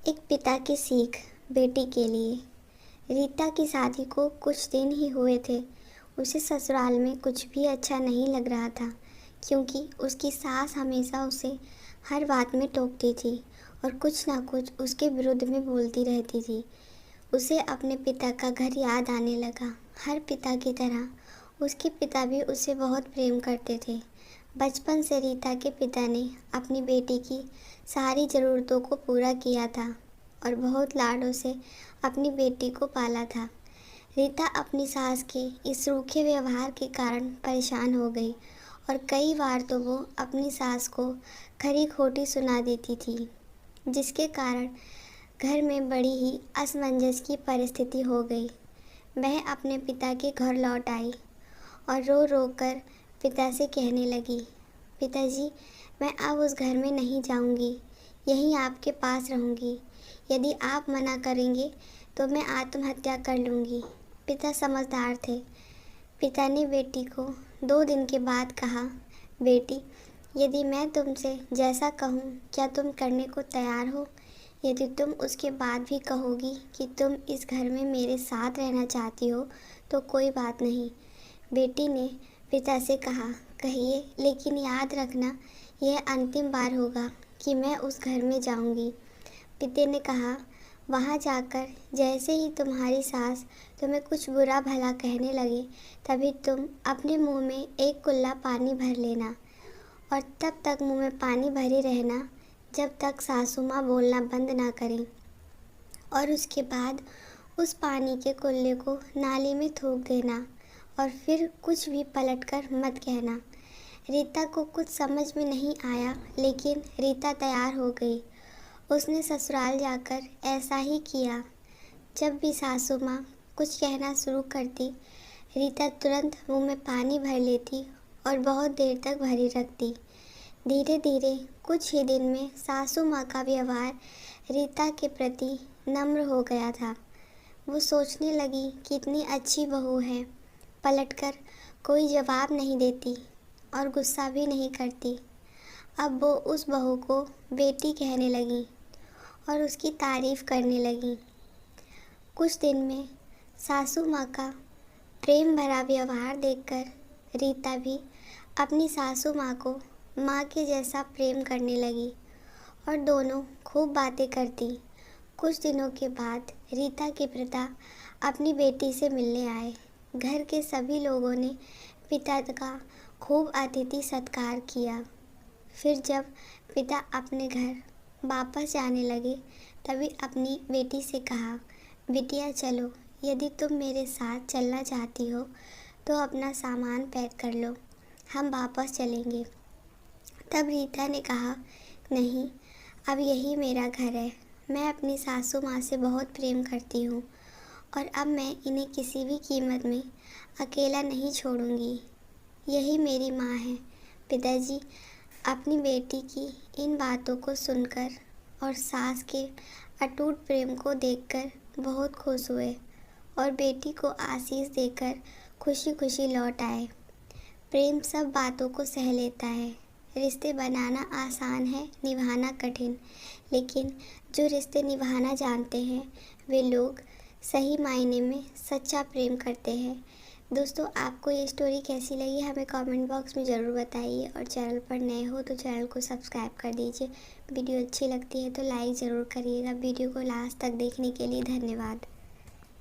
एक पिता की सीख बेटी के लिए। रीता की शादी को कुछ दिन ही हुए थे। उसे ससुराल में कुछ भी अच्छा नहीं लग रहा था, क्योंकि उसकी सास हमेशा उसे हर बात में टोकती थी और कुछ ना कुछ उसके विरुद्ध में बोलती रहती थी। उसे अपने पिता का घर याद आने लगा। हर पिता की तरह उसके पिता भी उसे बहुत प्रेम करते थे। बचपन से रीता के पिता ने अपनी बेटी की सारी ज़रूरतों को पूरा किया था और बहुत लाडों से अपनी बेटी को पाला था। रीता अपनी सास के इस रूखे व्यवहार के कारण परेशान हो गई और कई बार तो वो अपनी सास को खरी खोटी सुना देती थी, जिसके कारण घर में बड़ी ही असमंजस की परिस्थिति हो गई। वह अपने पिता के घर लौट आई और रो रो कर पिता से कहने लगी, पिताजी, मैं अब उस घर में नहीं जाऊंगी, यहीं आपके पास रहूंगी। यदि आप मना करेंगे तो मैं आत्महत्या कर लूँगी। पिता समझदार थे। पिता ने बेटी को 2 दिन के बाद कहा, बेटी, यदि मैं तुमसे जैसा कहूँ क्या तुम करने को तैयार हो? यदि तुम उसके बाद भी कहोगी कि तुम इस घर में मेरे साथ रहना चाहती हो तो कोई बात नहीं। बेटी ने पिता से कहा, कहिए, लेकिन याद रखना यह अंतिम बार होगा कि मैं उस घर में जाऊंगी। पिता ने कहा, वहाँ जाकर जैसे ही तुम्हारी सास तुम्हें कुछ बुरा भला कहने लगे तभी तुम अपने मुंह में एक कुल्ला पानी भर लेना और तब तक मुंह में पानी भरे रहना जब तक सासू माँ बोलना बंद ना करें, और उसके बाद उस पानी के कुल्ले को नाली में थूक देना और फिर कुछ भी पलटकर मत कहना। रीता को कुछ समझ में नहीं आया, लेकिन रीता तैयार हो गई। उसने ससुराल जाकर ऐसा ही किया। जब भी सासू माँ कुछ कहना शुरू करती, रीता तुरंत मुंह में पानी भर लेती और बहुत देर तक भरी रखती। धीरे धीरे कुछ ही दिन में सासू माँ का व्यवहार रीता के प्रति नम्र हो गया था। वो सोचने लगी कितनी अच्छी बहू है, पलटकर कोई जवाब नहीं देती और गुस्सा भी नहीं करती। अब वो उस बहू को बेटी कहने लगी और उसकी तारीफ करने लगी। कुछ दिन में सासू माँ का प्रेम भरा व्यवहार देखकर रीता भी अपनी सासू माँ को माँ के जैसा प्रेम करने लगी और दोनों खूब बातें करती। कुछ दिनों के बाद रीता के पिता अपनी बेटी से मिलने आए। घर के सभी लोगों ने पिता का खूब अतिथि सत्कार किया। फिर जब पिता अपने घर वापस जाने लगे तभी अपनी बेटी से कहा, बिटिया चलो, यदि तुम मेरे साथ चलना चाहती हो तो अपना सामान पैक कर लो, हम वापस चलेंगे। तब रीता ने कहा, नहीं, अब यही मेरा घर है। मैं अपनी सासू माँ से बहुत प्रेम करती हूँ और अब मैं इन्हें किसी भी कीमत में अकेला नहीं छोड़ूंगी। यही मेरी माँ है। पिताजी अपनी बेटी की इन बातों को सुनकर और सास के अटूट प्रेम को देखकर बहुत खुश हुए और बेटी को आशीष देकर खुशी खुशी लौट आए। प्रेम सब बातों को सह लेता है। रिश्ते बनाना आसान है, निभाना कठिन, लेकिन जो रिश्ते निभाना जानते हैं वे लोग सही मायने में सच्चा प्रेम करते हैं। दोस्तों, आपको ये स्टोरी कैसी लगी हमें कमेंट बॉक्स में ज़रूर बताइए और चैनल पर नए हो तो चैनल को सब्सक्राइब कर दीजिए। वीडियो अच्छी लगती है तो लाइक ज़रूर करिएगा। वीडियो को लास्ट तक देखने के लिए धन्यवाद।